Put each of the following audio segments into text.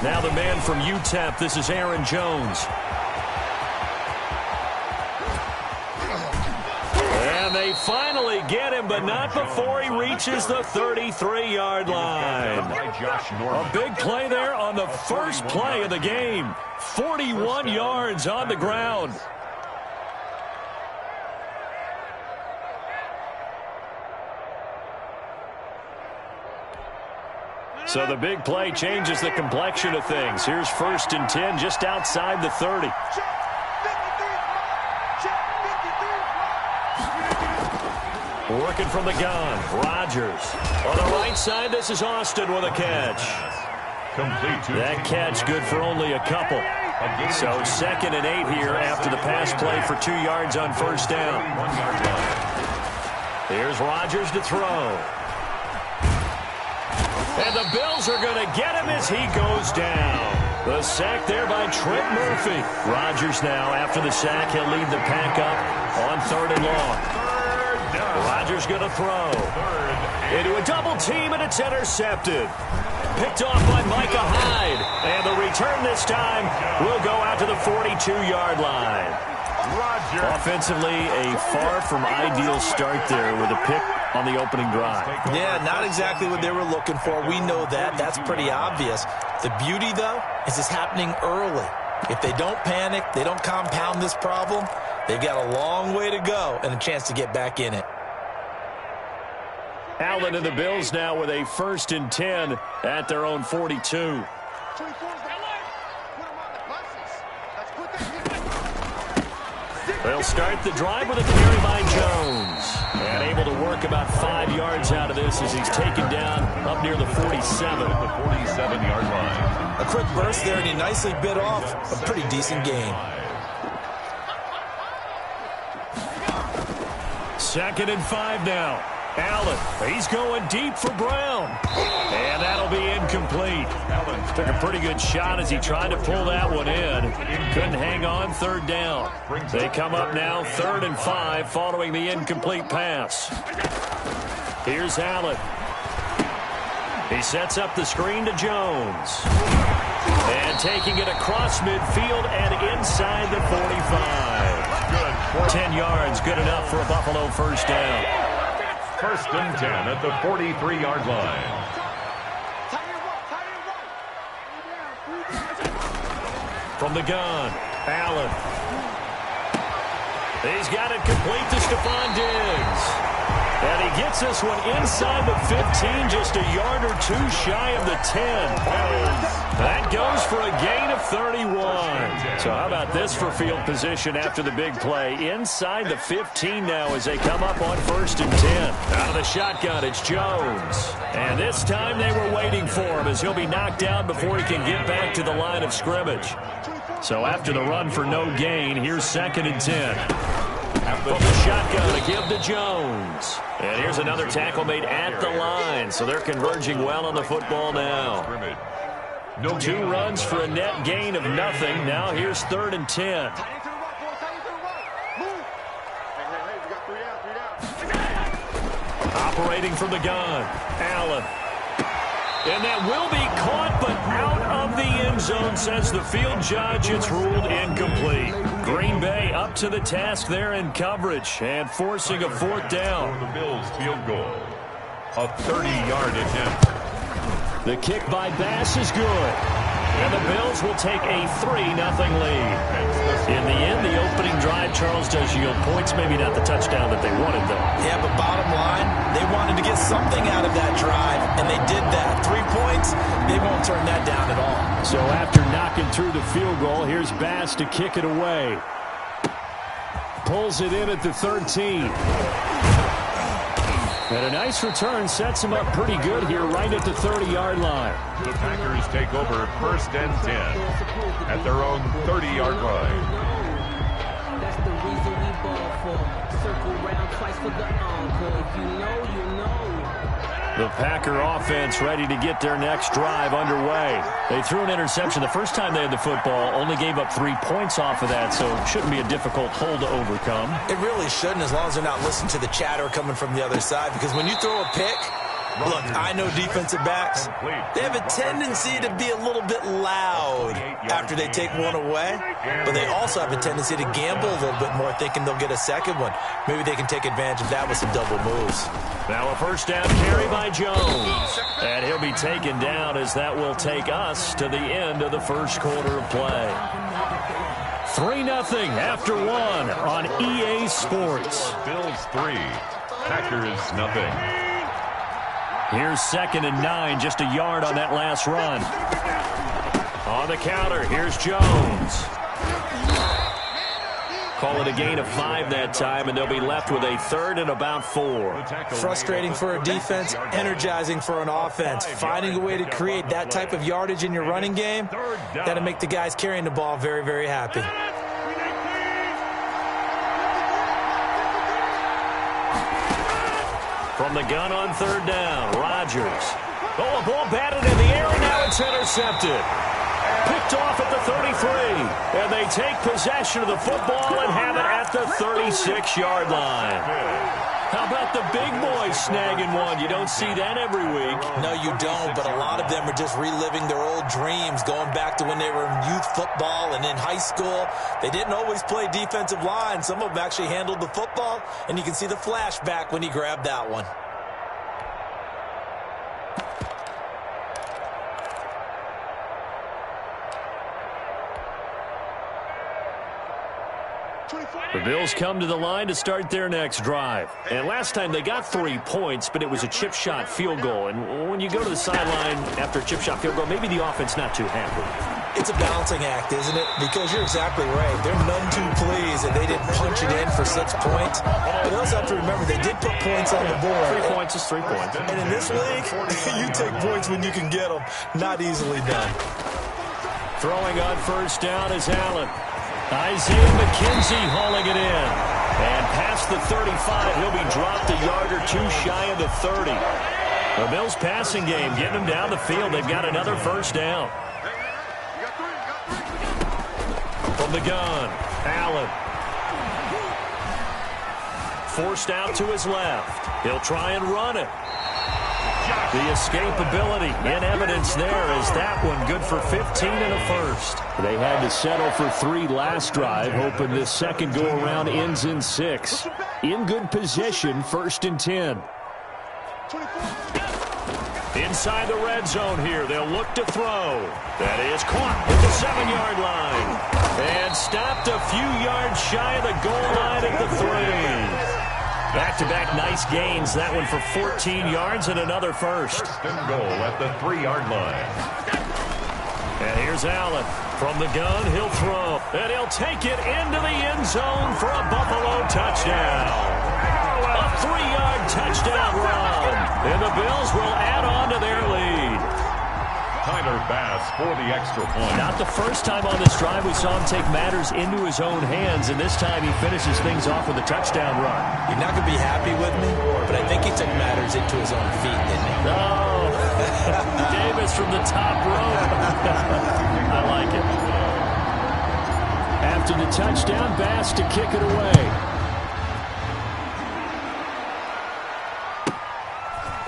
Now the man from UTEP, this is Aaron Jones. And they finally get him, but not before he reaches the 33-yard line. A big play there on the first play of the game. 41 yards on the ground. So the big play changes the complexion of things. Here's 1st and 10 just outside the 30. Working from the gun, Rodgers. On the right side, this is Austin with a catch. That catch good for only a couple. So 2nd and 8 here after the pass play for 2 yards on 1st down. Here's Rodgers to throw. And the Bills are going to get him as he goes down. The sack there by Trent Murphy. Rodgers now, after the sack, he'll lead the pack up on 3rd and long. Rodgers going to throw. Into a double team, and it's intercepted. Picked off by Micah Hyde. And the return this time will go out to the 42-yard line. Offensively, a far from ideal start there with a pick on the opening drive. Yeah, not exactly what they were looking for. We know that. That's pretty obvious. The beauty, though, is it's happening early. If they don't panic, they don't compound this problem, they've got a long way to go and a chance to get back in it. Allen and the Bills now with a 1st and 10 at their own 42. They'll start the drive with a carry by Jones. And able to work about 5 yards out of this as he's taken down up near the 47. The 47-yard line. A quick burst there, and he nicely bit off a pretty decent gain. 2nd and 5 now. Allen, he's going deep for Brown. And that'll be incomplete. Took a pretty good shot as he tried to pull that one in. Couldn't hang on 3rd down. They come up now 3rd and 5 following the incomplete pass. Here's Allen. He sets up the screen to Jones. And taking it across midfield and inside the 45. 10 yards, good enough for a Buffalo 1st down. 1st and 10 at the 43-yard line. From the gun, Allen. He's got it complete to Stephon Diggs. And he gets this one inside the 15, just a yard or 2 shy of the 10. That goes for a gain of 31. So how about this for field position after the big play? Inside the 15 now as they come up on 1st and 10. Out of the shotgun, it's Jones. And this time they were waiting for him as he'll be knocked down before he can get back to the line of scrimmage. So after the run for no gain, here's 2nd and 10. From the shotgun to give to Jones. And here's another tackle made at the line. So they're converging well on the football now. 2 runs for a net gain of nothing. Now here's 3rd and 10. Operating from the gun, Allen. And that will be caught, but out of the end zone, says the field judge. It's ruled incomplete. Green Bay up to the task there in coverage and forcing a 4th down. For the Bills field goal, a 30-yard attempt. The kick by Bass is good. And the Bills will take a 3-0 lead. In the end, the opening drive, Charles, does yield points. Maybe not the touchdown that they wanted, though. Yeah, but bottom line, they wanted to get something out of that drive, and they did that. 3 points, they won't turn that down at all. So after knocking through the field goal, here's Bass to kick it away. Pulls it in at the 13. And a nice return sets him up pretty good here right at the 30-yard line. The Packers take over 1st and 10 at their own 30-yard line. That's the reason we ball for. Circle round twice for the encore. If you know, you know. The Packer offense ready to get their next drive underway. They threw an interception the first time they had the football, only gave up 3 points off of that, so it shouldn't be a difficult hole to overcome. It really shouldn't, as long as they're not listening to the chatter coming from the other side, because when you throw a pick, Look, I know defensive backs, they have a tendency to be a little bit loud after they take one away, but they also have a tendency to gamble a little bit more, thinking they'll get a second one. Maybe they can take advantage of that with some double moves. Now a first down carry by Jones. And he'll be taken down as that will take us to the end of the first quarter of play. 3-0 after one on EA Sports. Bills 3, Packers 0. Here's 2nd and 9, just a yard on that last run. On the counter, here's Jones. Call it a gain of 5 that time, and they'll be left with a 3rd and about 4. Frustrating for a defense, energizing for an offense. Finding a way to create that type of yardage in your running game, that'll make the guys carrying the ball very, very happy. From the gun on 3rd down, Rodgers. Oh, a ball batted in the air, and now it's intercepted. Picked off at the 33, and they take possession of the football and have it at the 36-yard line. How about the big boys snagging one? You don't see that every week. No, you don't, but a lot of them are just reliving their old dreams, going back to when they were in youth football and in high school. They didn't always play defensive line. Some of them actually handled the football, and you can see the flashback when he grabbed that one. The Bills come to the line to start their next drive. And last time they got 3 points, but it was a chip shot field goal. And when you go to the sideline after a chip shot field goal, maybe the offense not too happy. It's a balancing act, isn't it? Because you're exactly right. They're none too pleased that they didn't punch it in for 6 points. But they also have to remember they did put points on the board. 3 points is 3 points. And in this league, you take points when you can get them. Not easily done. Throwing on first down is Allen. Isaiah McKenzie hauling it in. And past the 35, he'll be dropped a yard or 2 shy of the 30. The Bills passing game getting them down the field. They've got another first down. From the gun, Allen. Forced out to his left. He'll try and run it. The escapability in evidence there is that one good for 15 and a first. They had to settle for 3 last drive, hoping this second go-around ends in 6. In good position, 1st and 10. Inside the red zone here, they'll look to throw. That is caught at the 7-yard line. And stopped a few yards shy of the goal line at the 3. Back-to-back nice gains. That one for 14 yards and another first. 1st and goal at the 3-yard line. And here's Allen. From the gun, he'll throw. And he'll take it into the end zone for a Buffalo touchdown. A 3-yard touchdown run. And the Bills will add on to their lead. Tyler Bass for the extra point. Not the first time on this drive we saw him take matters into his own hands, and this time he finishes things off with a touchdown run. You're not going to be happy with me, but I think he took matters into his own feet, didn't he? Oh, Davis from the top rope. I like it. After the touchdown, Bass to kick it away.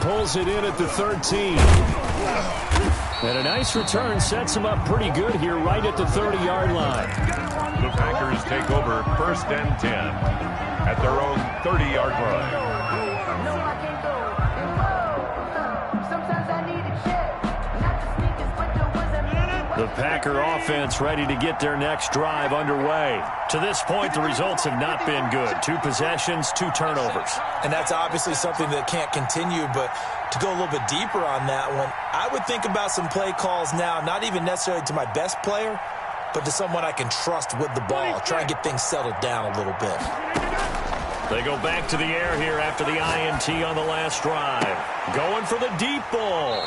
Pulls it in at the 13. And a nice return sets him up pretty good here right at the 30-yard line. The Packers take over 1st and 10 at their own 30-yard line. The Packer offense ready to get their next drive underway. To this point, the results have not been good. 2 possessions, 2 turnovers. And that's obviously something that can't continue, but to go a little bit deeper on that one, I would think about some play calls now, not even necessarily to my best player, but to someone I can trust with the ball. Try and get things settled down a little bit. They go back to the air here after the INT on the last drive. Going for the deep ball.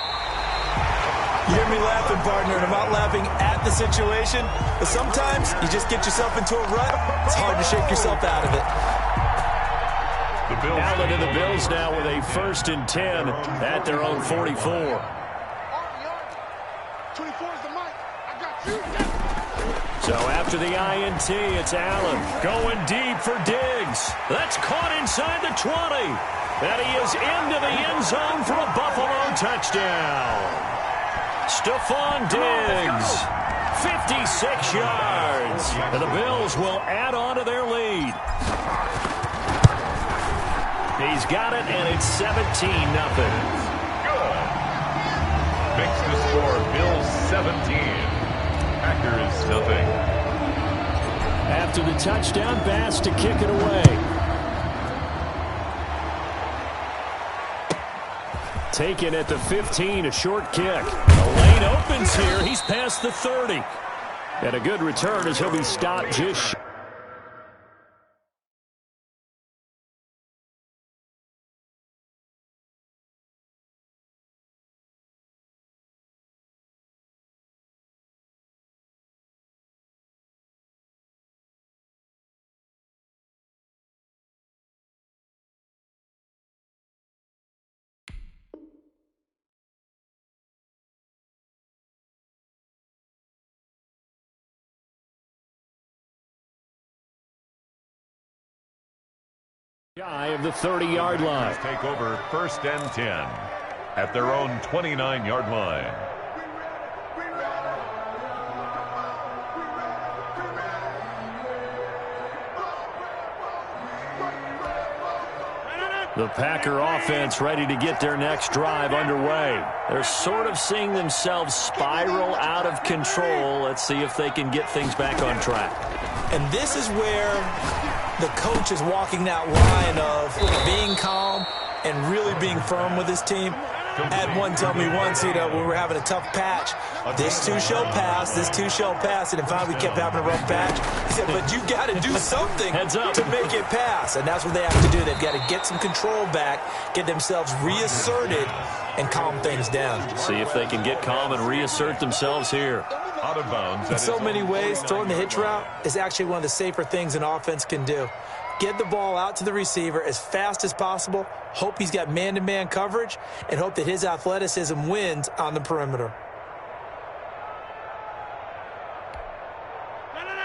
You hear me laughing, partner, and I'm not laughing at the situation, but sometimes you just get yourself into a rut. It's hard to shake yourself out of it. Allen to the Bills now with a 1st and 10 at their own 44. So after the INT, it's Allen going deep for Diggs. That's caught inside the 20. And he is into the end zone for a Buffalo touchdown. Stephon Diggs, 56 yards. And the Bills will add on to their lead. He's got it, and it's 17-0. Good. Makes the score Bills 17. Packers nothing. After the touchdown pass to kick it away. Taken at the 15, a short kick. The lane opens here. He's past the 30. And a good return as he'll be stopped just shy of the 30-yard line. Take over 1st and 10 at their own 29-yard line. The Packer offense ready to get their next drive underway. They're sort of seeing themselves spiral out of control. Let's see if they can get things back on track. And this is where the coach is walking that line of being calm and really being firm with his team. I had one tell me once, when we were having a tough patch, this too shall pass, this too shall pass, and then finally we kept having a rough patch. He said, but you got to do something to make it pass, and that's what they have to do. They've got to get some control back, get themselves reasserted, and calm things down. See if they can get calm and reassert themselves here. Out of bounds. In so many ways, throwing the hitch route is actually one of the safer things an offense can do. Get the ball out to the receiver as fast as possible, hope he's got man-to-man coverage, and hope that his athleticism wins on the perimeter.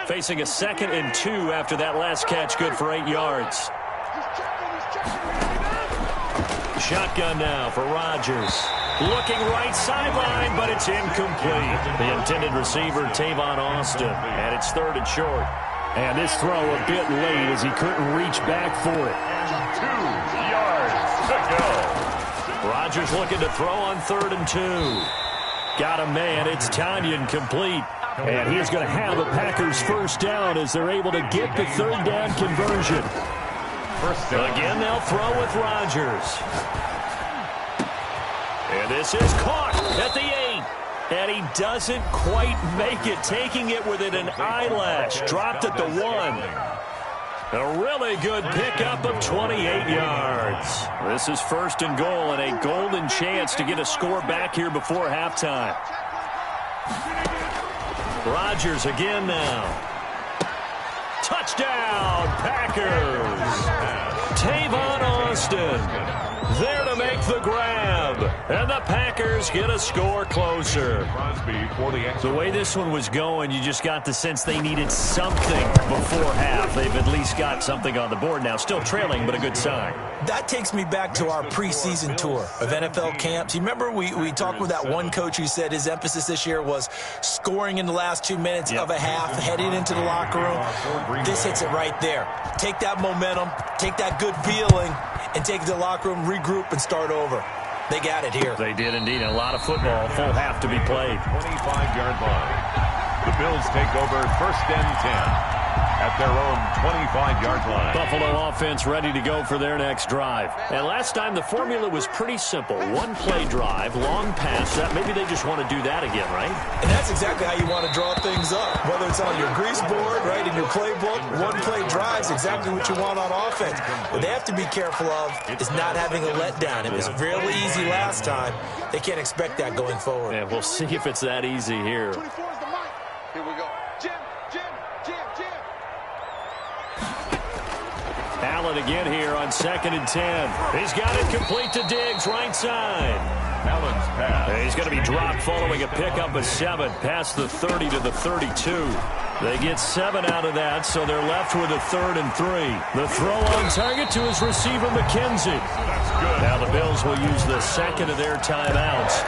Facing a 2nd and 2 after that last catch, good for 8 yards. Shotgun now for Rodgers. Looking right sideline, but it's incomplete. The intended receiver, Tavon Austin, and it's 3rd and short. And this throw a bit late as he couldn't reach back for it. 2 yards to go. Rodgers looking to throw on 3rd and 2. Got a man. It's Tanyan complete. And he is going to have the Packers first down as they're able to get the 3rd down conversion. First down. Again, they'll throw with Rodgers. And this is caught at the 8. And he doesn't quite make it, taking it within an eyelash. Dropped at the 1. A really good pickup of 28 yards. This is 1st and goal and a golden chance to get a score back here before halftime. Rodgers again now. Touchdown, Packers. Tavon Austin there to make the grab. And the Packers get a score closer. The way this one was going, you just got the sense they needed something before half. They've at least got something on the board now. Still trailing, but a good sign. That takes me back to our preseason tour of NFL camps. You remember we talked with that one coach who said his emphasis this year was scoring in the last 2 minutes of a half, heading into the locker room. This hits it right there. Take that momentum, take that good feeling, and take it to the locker room, regroup, and start over. They got it here. They did indeed. A lot of football, full half to be played. 25-yard line. The Bills take over 1st and 10 at their own 25-yard line. Buffalo offense ready to go for their next drive. And last time the formula was pretty simple. 1-play drive, long pass. Maybe they just want to do that again, right? And that's exactly how you want to draw things up. Whether it's on your grease board, right, in your playbook, 1-play drive is exactly what you want on offense. What they have to be careful of is not having a letdown. It was really easy last time. They can't expect that going forward. And we'll see if it's that easy here. Here we go. Jim. Allen again here on 2nd and 10. He's got it complete to Diggs, right side. Allen's pass. He's going to be dropped following a pickup of 7, past the 30 to the 32. They get 7 out of that, so they're left with a 3rd and 3. The throw on target to his receiver, McKenzie. Now the Bills will use the second of their timeouts,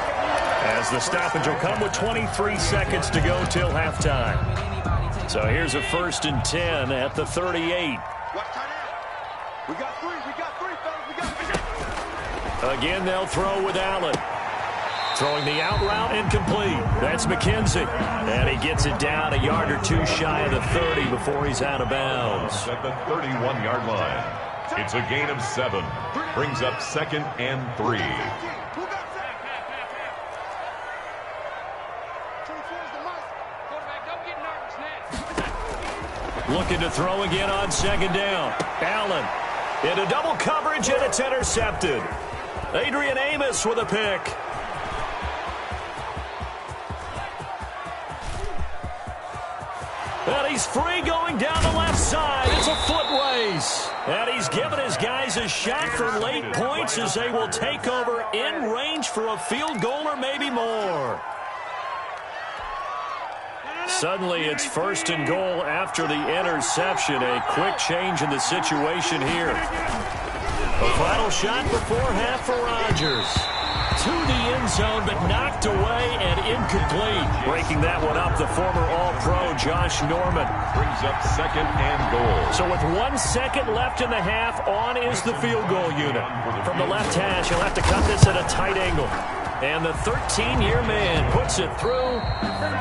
as the stoppage will come with 23 seconds to go till halftime. So here's a 1st and 10 at the 38. We got three, fellas. We got three. Again, they'll throw with Allen. Throwing the out route incomplete. That's McKenzie. And he gets it down a yard or 2 shy of the 30 before he's out of bounds. At the 31-yard line. It's a gain of 7. Brings up 2nd and 3. Who got sack? Quarterback, don't get nervous now. Looking to throw again on 2nd down. Allen into double coverage, and it's intercepted. Adrian Amos with a pick. And he's free going down the left side. It's a foot race. And he's given his guys a shot for late points as they will take over in range for a field goal or maybe more. Suddenly it's 1st and goal after the interception. A quick change in the situation here. A final shot before half for Rodgers. To the end zone, but knocked away and incomplete. Breaking that one up, the former All-Pro Josh Norman. Brings up 2nd and goal. So with 1 second left in the half, on is the field goal unit. From the left hash, he'll have to cut this at a tight angle. And the 13-year man puts it through.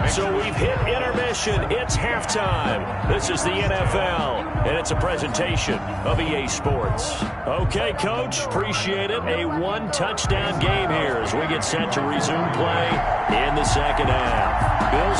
So we've hit intermission. It's halftime. This is the NFL, and it's a presentation of EA Sports. Okay, Coach, appreciate it. A 1-touchdown game here as we get set to resume play in the second half. Bills